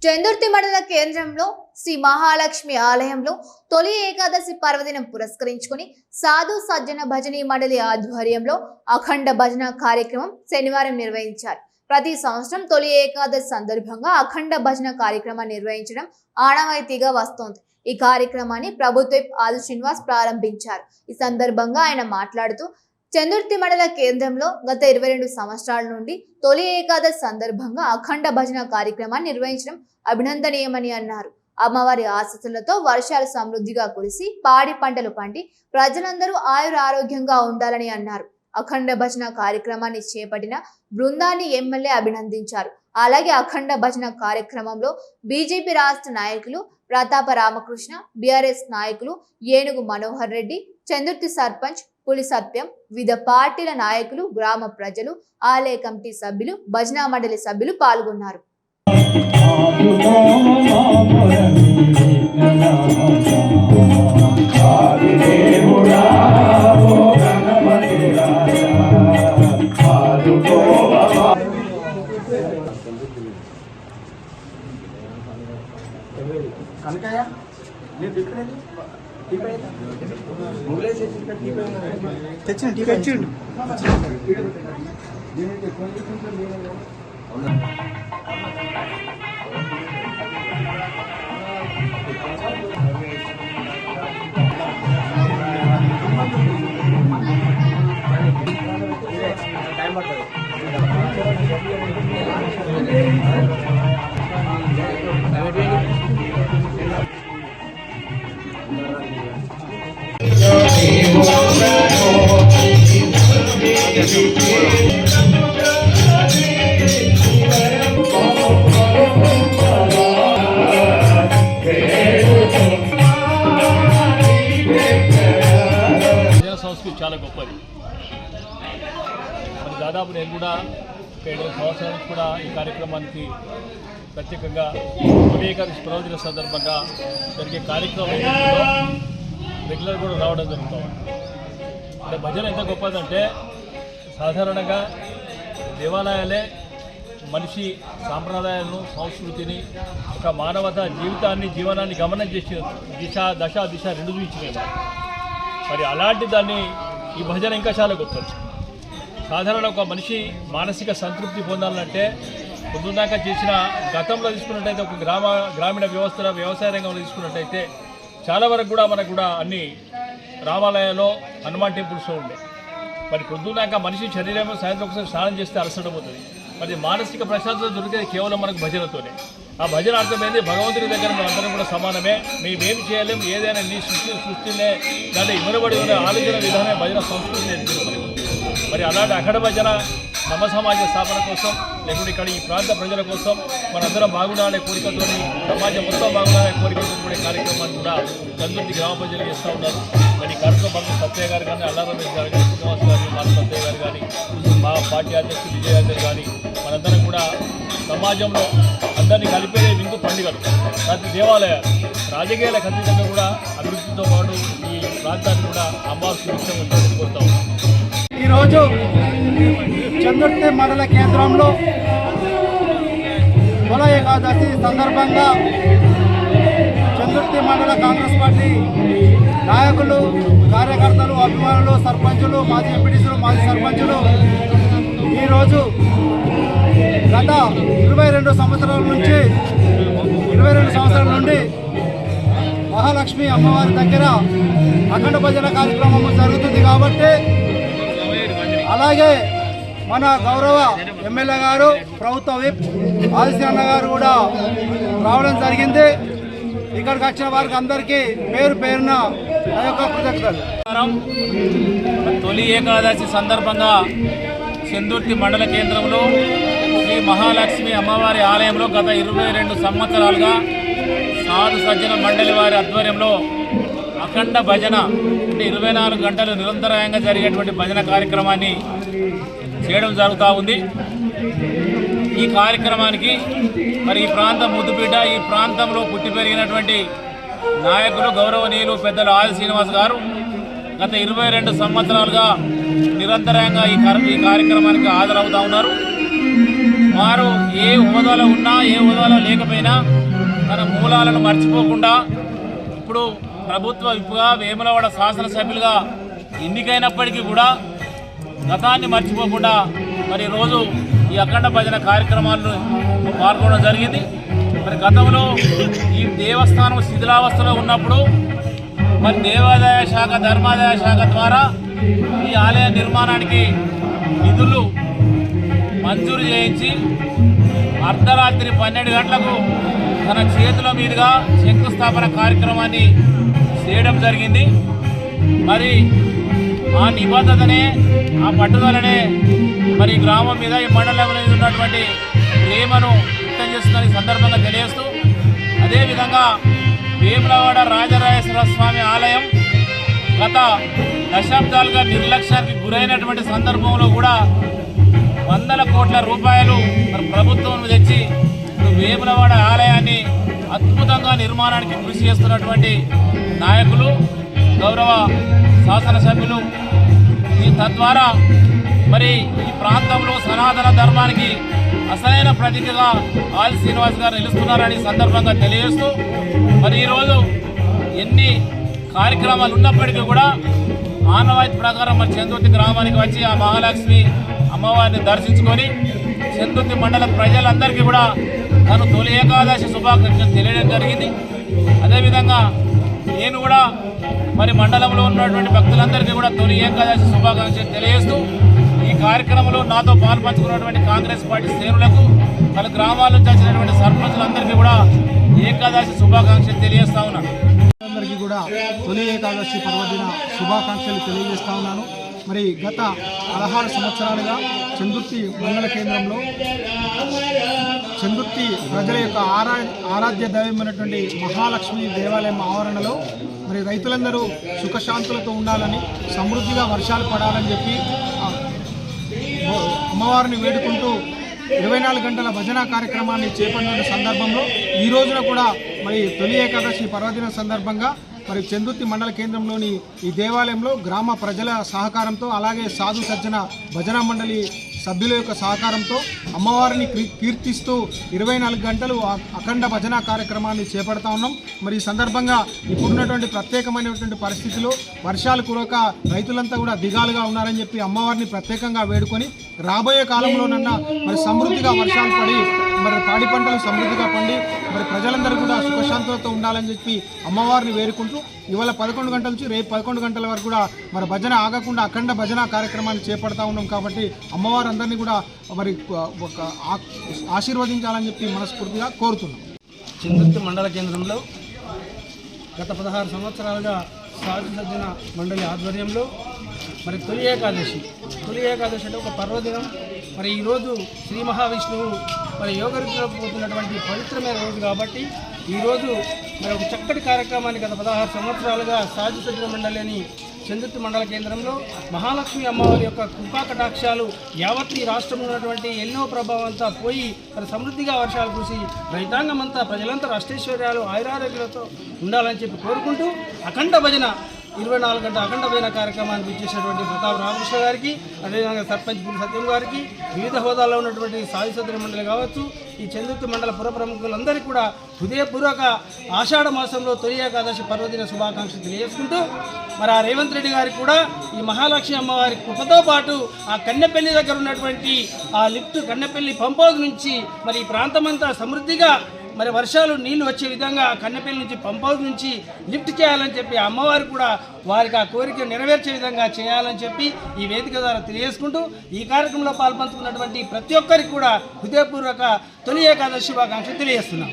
చందుర్తి మండల కేంద్రంలో శ్రీ మహాలక్ష్మి ఆలయంలో తొలి ఏకాదశి పర్వదినం పురస్కరించుకుని సాధు సజ్జన భజనీ మండలి ఆధ్వర్యంలో అఖండ భజన కార్యక్రమం శనివారం నిర్వహించారు. ప్రతి సంవత్సరం తొలి ఏకాదశి సందర్భంగా అఖండ భజన కార్యక్రమాన్ని నిర్వహించడం ఆనవాయితీగా వస్తోంది. ఈ కార్యక్రమాన్ని ప్రభుత్వ ఆది శ్రీనివాస్ ప్రారంభించారు. ఈ సందర్భంగా ఆయన మాట్లాడుతూ చందుర్తి మండల కేంద్రంలో గత 22 సంవత్సరాల నుండి తొలి ఏకాదశి సందర్భంగా అఖండ భజన కార్యక్రమాన్ని నిర్వహించడం అభినందనీయమని అన్నారు. అమ్మవారి ఆశీస్సులతో వర్షాలు సమృద్ధిగా కురిసి పాడి పంటలు పండి ప్రజలందరూ ఆరోగ్యంగా ఉండాలని అన్నారు. అఖండ భజన కార్యక్రమాన్ని చేపట్టిన బృందాన్ని ఎమ్మెల్యే అభినందించారు. అలాగే అఖండ భజన కార్యక్రమంలో బీజేపీ రాష్ట్ర నాయకులు ప్రతాప రామకృష్ణ, బీఆర్ఎస్ నాయకులు ఏనుగు మనోహర్ రెడ్డి, చందుర్తి సర్పంచ్ పులి సత్యం, వివిధ పార్టీల నాయకులు, గ్రామ ప్రజలు, ఆలయ కమిటీ సభ్యులు, భజనా మండలి సభ్యులు పాల్గొన్నారు. సంస్కృతి చాలా గొప్పది. మరి దాదాపు నేను కూడా 7 సంవత్సరాల నుంచి కూడా ఈ కార్యక్రమానికి ప్రత్యేకంగా తొలి ఏకాదశి పర్వదిన సందర్భంగా జరిగే కార్యక్రమం రెగ్యులర్ కూడా రావడం జరుగుతుంది. అంటే భజన ఎంత గొప్పదంటే సాధారణంగా దేవాలయాలే మనిషి సాంప్రదాయాలను, సంస్కృతిని, ఒక మానవత జీవితాన్ని, జీవనాన్ని గమనం చేసిన దశ రెండు చూపించినాయి. మరి అలాంటి దాన్ని ఈ భజన ఇంకా చాలా గొప్పది. సాధారణ ఒక మనిషి మానసిక సంతృప్తి పొందాలంటే పొద్దున్నాక చేసిన గతంలో తీసుకున్నట్టయితే ఒక గ్రామీణ వ్యవసాయ రంగంలో తీసుకున్నట్టయితే చాలా వరకు కూడా మనకు కూడా అన్ని రామాలయాల్లో హనుమాన్ టెంపుల్స్లో ఉండే. మరి పొద్దున్నాక మనిషి శరీరం సాయంత్రం ఒకసారి స్నానం చేస్తే అలసటం అవుతుంది. మరి మానసిక ప్రశాంతత దొరికేది కేవలం మనకు భజనతోనే. ఆ భజన అర్థమైంది భగవంతుడి దగ్గర మనందరం కూడా సమానమే, మేమేమి చేయలేము, ఏదైనా నీ సృష్టినే దాంట్లో ఇవ్వబడి ఉన్న ఆలోచన విధానమే భజన సంస్కృతి నేర్చుకుంటాం. మరి అలాంటి అఖండ భజన సమాజ స్థాపన కోసం, లేకుంటే ఇక్కడ ఈ ప్రాంత ప్రజల కోసం మనందరం బాగుండాలనే కోరికతో, సమాజం మొత్తం బాగుండాలనే కోరికతో కూడా కార్యక్రమాన్ని కూడా చందుర్తి గ్రామ ప్రజలు చేస్తూ ఉన్నారు. మరి ఈ కార్యక్రమం సత్య గారు కానీ, అల్లా రమేష్ గారు కానీ, శ్రీనివాస్ గారు, మా సత్య గారు కానీ, మా పార్టీ అధ్యక్షుడు విజయానందర్ కానీ మనందరం కూడా సమాజంలో అందరినీ కలిపే విందు పండుగలు. ప్రతి దేవాలయాలు రాజకీయాలకు అతీతంగా కూడా అభివృద్ధితో పాటు ఈ ప్రాంతాన్ని కూడా అమ్మాల్సిన విషయం ఉంటుందని కోరుతాం. ఈరోజు చందుర్తి మండల కేంద్రంలో తొలి ఏకాదశి సందర్భంగా చందుర్తి మండల కాంగ్రెస్ పార్టీ నాయకులు, కార్యకర్తలు, అభిమానులు, సర్పంచులు, మాజీ ఎంపీటీసీలు, మాజీ సర్పంచులు ఈరోజు గత 22 సంవత్సరాల నుండి మహాలక్ష్మి అమ్మవారి దగ్గర అఖండ భజన కార్యక్రమం జరుగుతుంది. కాబట్టి అలాగే మన గౌరవ ఎమ్మెల్యే గారు, ప్రభుత్వ విప్ ఆదిశ్రీ గారు కూడా రావడం జరిగింది. ఇక్కడికి వచ్చిన వారికి అందరికీ పేరు పేరున నా యొక్క కృతజ్ఞతలు. తొలి ఏకాదశి సందర్భంగా చందుర్తి మండల కేంద్రంలో శ్రీ మహాలక్ష్మి అమ్మవారి ఆలయంలో గత 22 సంవత్సరాలుగా సాధు సజ్జన మండలి వారి ఆధ్వర్యంలో అఖండ భజన అంటే 24 గంటలు నిరంతరాయంగా జరిగేటువంటి భజన కార్యక్రమాన్ని చేయడం జరుగుతూ ఉంది. ఈ కార్యక్రమానికి మరి ఈ ప్రాంతం ముద్దుబిడ్డ, ఈ ప్రాంతంలో పుట్టి పెరిగినటువంటి నాయకులు గౌరవనీయులు పెద్దలు ఆది శ్రీనివాస్ గారు గత 22 సంవత్సరాలుగా నిరంతరంగా ఈ కార్యక్రమానికి హాజరవుతూ ఉన్నారు. వారు ఏ హోదాలో ఉన్నా ఏ హోదాలో లేకపోయినా తన మూలాలను మర్చిపోకుండా ఇప్పుడు ప్రభుత్వ విప్పుగా వేములవాడ శాసనసభ్యులుగా ఎన్నికైనప్పటికీ కూడా గతాన్ని మర్చిపోకుండా మరి రోజు ఈ అఖండ భజన కార్యక్రమాల్లో పాల్గొనడం జరిగింది. మరి గతంలో ఈ దేవస్థానం శిథిలావస్థలో ఉన్నప్పుడు మరి దేవాదాయ శాఖ ధర్మాదాయ శాఖ ద్వారా ఈ ఆలయ నిర్మాణానికి నిధులు మంజూరు చేయించి అర్ధరాత్రి 12 గంటలకు తన చేతుల మీదుగా శంకుస్థాపన కార్యక్రమాన్ని చేయడం జరిగింది. మరి ఆ నిబద్ధతనే ఆ పట్టుదలనే మరి గ్రామం మీద ఈ మండలంలో ఉన్నటువంటి ప్రేమను వ్యక్తం చేస్తున్న ఈ సందర్భంగా తెలియజేస్తూ అదేవిధంగా వేములవాడ రాజరాజేశ్వర స్వామి ఆలయం గత దశాబ్దాలుగా నిర్లక్ష్యానికి గురైనటువంటి సందర్భంలో కూడా వందల కోట్ల రూపాయలు మరి ప్రభుత్వం తెచ్చి ఇప్పుడు వేములవాడ ఆలయాన్ని అద్భుతంగా నిర్మాణానికి కృషి చేస్తున్నటువంటి నాయకులు గౌరవ శాసనసభ్యులు తద్వారా మరి ఈ ప్రాంతంలో సనాతన ధర్మానికి అసలైన ప్రతీకగా ఆది శ్రీనివాస్ గారు నిలుస్తున్నారని సందర్భంగా తెలియజేస్తూ మరి ఈరోజు ఎన్ని కార్యక్రమాలు ఉన్నప్పటికీ కూడా ఆనవాయితీ ప్రకారం మరి చందుర్తి గ్రామానికి వచ్చి ఆ మహాలక్ష్మి అమ్మవారిని దర్శించుకొని చందుర్తి మండల ప్రజలందరికీ కూడా తను తొలి ఏకాదశి శుభాకాంక్షలు తెలియడం జరిగింది. అదేవిధంగా నేను కూడా మరి మండలంలో ఉన్నటువంటి భక్తులందరికీ కూడా తొలి ఏకాదశి శుభాకాంక్షలు తెలియజేస్తూ ఈ కార్యక్రమంలో నాతో పాల్పంచుకున్నటువంటి కాంగ్రెస్ పార్టీ శ్రేణులకు వాళ్ళ గ్రామాల నుంచి వచ్చినటువంటి సర్పంచులందరికీ కూడా ఏకాదశి శుభాకాంక్షలు తెలియజేస్తా ఉన్నాను. అందరికీ కూడా తొలి ఏకాదశి పర్వదిన శుభాకాంక్షలు తెలియజేస్తా ఉన్నాను. మరి గత 16 సంవత్సరాలుగా చందుర్తి మండల కేంద్రంలో చందుర్తి ప్రజల యొక్క ఆరాధ్య దైవమైనటువంటి మహాలక్ష్మి దేవాలయం ఆవరణలో మరి రైతులందరూ సుఖశాంతులతో ఉండాలని, సమృద్ధిగా వర్షాలు పడాలని చెప్పి అమ్మవారిని వేడుకుంటూ 24 గంటల భజన కార్యక్రమాన్ని చేపట్టిన సందర్భంలో ఈ రోజున కూడా మరి తొలి ఏకాదశి పర్వదిన సందర్భంగా మరి చందుర్తి మండల కేంద్రంలోని ఈ దేవాలయంలో గ్రామ ప్రజల సహకారంతో అలాగే సాధు సజ్జన భజన మండలి సభ్యుల యొక్క సహకారంతో అమ్మవారిని కీర్తిస్తూ 24 గంటలు అఖండ భజన కార్యక్రమాన్ని చేపడతా ఉన్నాం. మరి ఈ సందర్భంగా ఇప్పుడున్నటువంటి ప్రత్యేకమైనటువంటి పరిస్థితిలో వర్షాలు కురక రైతులంతా కూడా దిగాలుగా ఉన్నారని చెప్పి అమ్మవారిని ప్రత్యేకంగా వేడుకొని రాబోయే కాలంలోనన్నా మరి సమృద్ధిగా వర్షాలు పడి మరి పాడి పంటలు సమృద్ధిగా పండి మరి ప్రజలందరూ కూడా సుఖశాంతులతో ఉండాలని చెప్పి అమ్మవారిని వేడుకుంటూ ఇవాళ 11 గంటల నుంచి రేపు 11 గంటల వరకు కూడా మరి భజన ఆగకుండా అఖండ భజన కార్యక్రమాన్ని చేపడతా ఉన్నాం. కాబట్టి అమ్మవారు అందరినీ కూడా మరి ఆశీర్వదించాలని చెప్పి మనస్ఫూర్తిగా కోరుతున్నాం. చందుర్తి మండల కేంద్రంలో గత 16 సంవత్సరాలుగా సాధు సజ్జన మండలి ఆధ్వర్యంలో మరి తొలి ఏకాదశి అంటే ఒక పర్వదినం. మరి ఈరోజు శ్రీ మహావిష్ణువు మరి యోగరుద్రకు పోతున్నటువంటి పవిత్రమైన రోజు కాబట్టి ఈరోజు మరి ఒక చక్కటి కార్యక్రమాన్ని గత 16 సంవత్సరాలుగా సాధు సజ్జన మండలిని చందుర్తి మండల కేంద్రంలో మహాలక్ష్మి అమ్మవారి యొక్క కృపా కటాక్షాలు యావత్ ఈ రాష్ట్రంలో ఉన్నటువంటి ఎన్నో ప్రభావం అంతా పోయి మరి సమృద్ధిగా వర్షాలు కురిసి రైతాంగం అంతా ప్రజలంతా అష్టైశ్వర్యాలు ఆయురారోగ్యాలతో ఉండాలని చెప్పి కోరుకుంటూ అఖండ భజన 24 గంటల అఖండ భజన కార్యక్రమాన్ని ఇచ్చేసినటువంటి ప్రతాప్ రామకృష్ణ గారికి, అదేవిధంగా సర్పంచ్ పులి సత్యం గారికి, వివిధ హోదాల్లో ఉన్నటువంటి సాధు సజ్జన మండలి కావచ్చు, ఈ చందుర్తి మండల పుర ప్రముఖులందరికీ కూడా హృదయపూర్వక ఆషాఢ మాసంలో తొలి ఏకాదశి పర్వదిన శుభాకాంక్షలు తెలియజేసుకుంటూ మరి ఆ రేవంత్ రెడ్డి గారికి కూడా ఈ మహాలక్ష్మి అమ్మవారి కృపతో పాటు ఆ కన్నెపల్లి దగ్గర ఉన్నటువంటి ఆ లిఫ్ట్ కన్నెపల్లి పంప్ హౌస్ నుంచి మరి ఈ ప్రాంతమంతా సమృద్ధిగా మరి వర్షాలు నీళ్లు వచ్చే విధంగా కన్నెపల్లి నుంచి పంప్ హౌస్ నుంచి లిఫ్ట్ చేయాలని చెప్పి అమ్మవారు కూడా వారికి ఆ కోరిక నెరవేర్చే విధంగా చేయాలని చెప్పి ఈ వేదిక ద్వారా తెలియజేసుకుంటూ ఈ కార్యక్రమంలో పాల్పంచుకున్నటువంటి ప్రతి ఒక్కరికి కూడా హృదయపూర్వక తొలి ఏకాదశి శుభాకాంక్షలు తెలియజేస్తున్నాం.